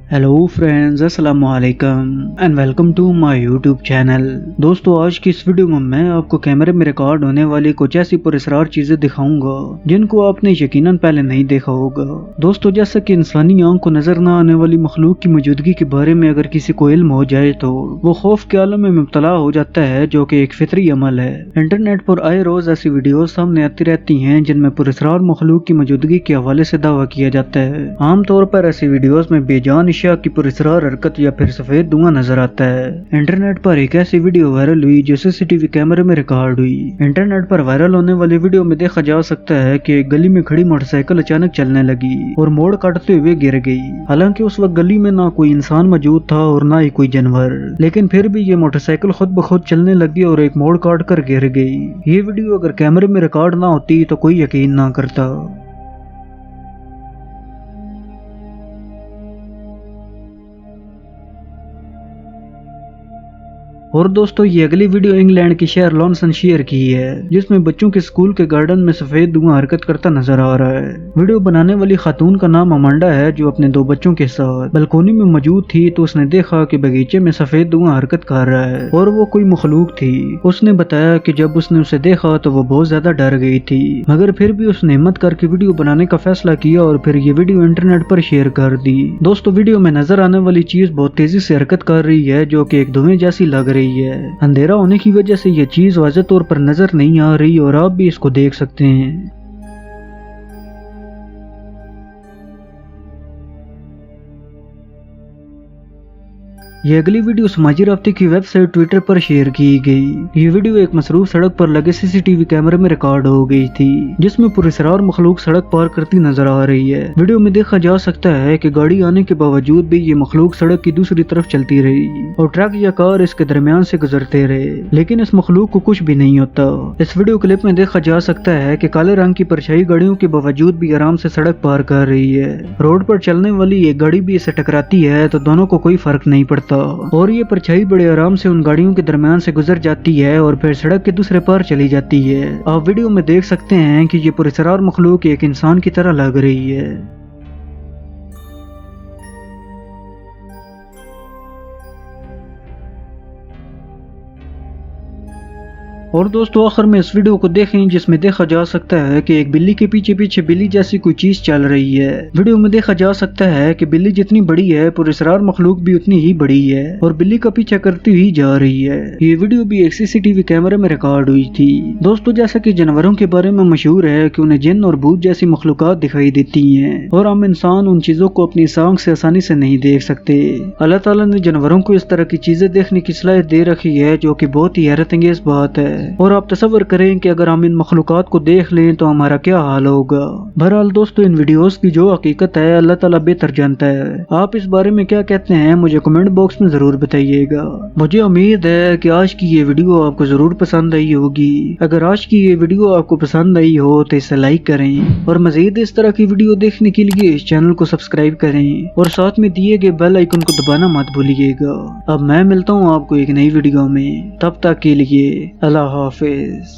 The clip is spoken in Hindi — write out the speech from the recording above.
हेलो फ्रेंड्स, अस्सलाम वालेकुम and welcome to my YouTube channel. दोस्तों, आज की इस वीडियो में मैं आपको कैमरे में रिकॉर्ड होने वाली कुछ ऐसी पुरस्कार चीजें दिखाऊंगा जिनको आपने यकीनन पहले नहीं देखा होगा। दोस्तों, जैसा कि इंसानी आंख को नजर न आने वाली मखलूक की मौजूदगी के बारे में अगर किसी को इल्म हो जाए तो वो खौफ के आलम में मुब्तला हो जाता है, जो कि एक फितरी अमल है। इंटरनेट पर आए रोज ऐसी वीडियो सामने आती रहती है जिनमें पुरस्कार मखलूक की मौजूदगी के हवाले से दावा किया जाता है। आमतौर पर ऐसी वीडियोस में बेजान की पुरस्कार हरकत या फिर सफेद धुआं नजर आता है। इंटरनेट पर एक ऐसी वीडियो वायरल हुई जो सीसीटीवी कैमरे में रिकॉर्ड हुई। इंटरनेट पर वायरल होने वाली वीडियो में देखा जा सकता है कि एक गली में खड़ी मोटरसाइकिल अचानक चलने लगी और मोड़ काटते हुए गिर गई। हालांकि उस वक्त गली में ना कोई इंसान मौजूद था और ना ही कोई जानवर, लेकिन फिर भी ये मोटरसाइकिल खुद ब खुद चलने लगी और एक मोड़ काट कर गिर गई। ये वीडियो अगर कैमरे में रिकॉर्ड ना होती तो कोई यकीन ना करता। और दोस्तों, ये अगली वीडियो इंग्लैंड की शहर लॉन्सनशायर की है, जिसमें बच्चों के स्कूल के गार्डन में सफेद धुआं हरकत करता नजर आ रहा है। वीडियो बनाने वाली खातून का नाम अमांडा है, जो अपने 2 बच्चों के साथ बालकोनी में मौजूद थी तो उसने देखा कि बगीचे में सफेद धुआं हरकत कर रहा है और वो कोई मखलूक थी। उसने बताया कि जब उसने उसे देखा तो वो बहुत ज्यादा डर गई थी, मगर फिर भी उसने हिम्मत करके वीडियो बनाने का फैसला किया और फिर ये वीडियो इंटरनेट पर शेयर कर दी। दोस्तों, वीडियो में नजर आने वाली चीज बहुत तेजी से हरकत कर रही है, जो कि एक धुएं जैसी लग रही है। अंधेरा होने की वजह से यह चीज वाज़ेह तौर पर नजर नहीं आ रही और आप भी इसको देख सकते हैं। ये अगली वीडियो समाजी राब्ते की वेबसाइट ट्विटर पर शेयर की गई। ये वीडियो एक मसरूफ सड़क पर लगे सीसीटीवी कैमरे में रिकॉर्ड हो गई थी, जिसमें पुरस्कार मखलूक सड़क पार करती नजर आ रही है। वीडियो में देखा जा सकता है कि गाड़ी आने के बावजूद भी ये मखलूक सड़क की दूसरी तरफ चलती रही और ट्रक या कार इसके दरमियान से गुजरते रहे, लेकिन इस मखलूक को कुछ भी नहीं होता। इस वीडियो क्लिप में देखा जा सकता है कि काले रंग की परछाई गाड़ियों के बावजूद भी आराम से सड़क पार कर रही है। रोड पर चलने वाली एक गाड़ी भी इसे टकराती है तो दोनों को कोई फर्क नहीं पड़ता और ये परछाई बड़े आराम से उन गाड़ियों के दरमियान से गुजर जाती है और फिर सड़क के दूसरे पार चली जाती है। आप वीडियो में देख सकते हैं कि ये पुरस्कार मखलूक एक इंसान की तरह लग रही है। और दोस्तों, आखिर में इस वीडियो को देखें जिसमें देखा जा सकता है कि एक बिल्ली के पीछे पीछे बिल्ली जैसी कोई चीज चल रही है। वीडियो में देखा जा सकता है कि बिल्ली जितनी बड़ी है पुरस्कार मखलूक भी उतनी ही बड़ी है और बिल्ली का पीछा करती हुई जा रही है। ये वीडियो भी एक सीसीटीवी कैमरे में रिकॉर्ड हुई थी। दोस्तों, जैसा कि जानवरों के बारे में मशहूर है कि उन्हें जिन्न और भूत जैसी मखलूकात दिखाई देती है और हम इंसान उन चीजों को अपनी आंख से आसानी से नहीं देख सकते। अल्लाह ताला ने जानवरों को इस तरह की चीजें देखने की सलाहियत दे रखी है, जो कि बहुत ही हैरत अंगेज बात है। और आप तसव्वुर करें कि अगर हम इन मखलूकात को देख लें तो हमारा क्या हाल होगा। बहरहाल दोस्तों, इन वीडियोस की जो हकीकत है अल्लाह ताला बेहतर जानता है। आप इस बारे में क्या कहते हैं मुझे कमेंट बॉक्स में जरूर बताइएगा। मुझे उम्मीद है कि आज की ये वीडियो आपको जरूर पसंद आई होगी। अगर आज की ये वीडियो आपको पसंद आई हो तो इसे लाइक करें और मजीद इस तरह की वीडियो देखने के लिए इस चैनल को सब्सक्राइब करें और साथ में दिए गए बेल आइकन को दबाना मत भूलिएगा। अब मैं मिलता हूँ आपको एक नई वीडियो में, तब तक के लिए अल्लाह हाफिज।